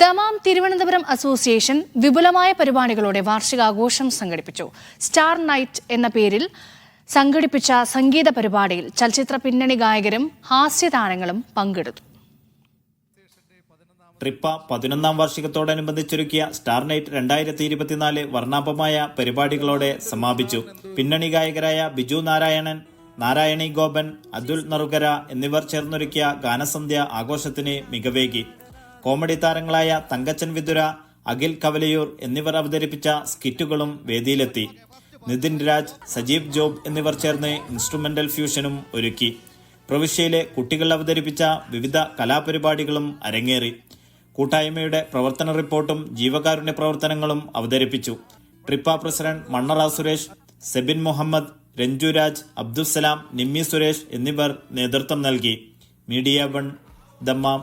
Dammam Thiruvananthapuram association വിപുലമായ പരിപാടികളോടെ വാർഷികാഘോഷം സംഘടിപ്പിച്ചു. സ്റ്റാർ നൈറ്റ് എന്ന പേരിൽ സംഘടിപ്പിച്ച സംഗീത പരിപാടിയിൽ ചലച്ചിത്ര പിന്നണി ഗായകരും ഹാസ്യതാരങ്ങളും പങ്കെടുത്തു. ട്രിപ്പ 11ാം വാർഷികത്തോടനുബന്ധിച്ചൊരുക്കിയ സ്റ്റാർ നൈറ്റ് 2024 വർണ്ണാഭമായ പരിപാടികളോടെ സമാപിച്ചു. പിന്നണി ഗായകരായ ബിജു നാരായണൻ, നാരായണി ഗോപൻ, അതുൽ നറുകര എന്നിവർ ചേർന്നൊരുക്കിയ ഗാനസന്ധ്യ ആഘോഷത്തിന് മികവേകി. കോമഡി താരങ്ങളായ തങ്കച്ചൻ വിതുര, അഖിൽ കവലയൂർ എന്നിവർ അവതരിപ്പിച്ച സ്കിറ്റുകളും വേദിയിലെത്തി. നിതിൻ രാജ്, സജീവ് ജോബ് എന്നിവർ ചേർന്ന് ഇൻസ്ട്രുമെന്റൽ ഫ്യൂഷനും ഒരുക്കി. പ്രവിശ്യയിലെ കുട്ടികൾ അവതരിപ്പിച്ച വിവിധ കലാപരിപാടികളും അരങ്ങേറി. കൂട്ടായ്മയുടെ പ്രവർത്തന റിപ്പോർട്ടും ജീവകാരുണ്യ പ്രവർത്തനങ്ങളും അവതരിപ്പിച്ചു. ട്രിപ്പ പ്രസിഡന്റ് മണ്ണറ സുരേഷ്, സെബിൻ മുഹമ്മദ്, രഞ്ജു രാജ്, അബ്ദുസലാം, നിമ്മി സുരേഷ് എന്നിവർ നേതൃത്വം നൽകി. Media 1 Dammam.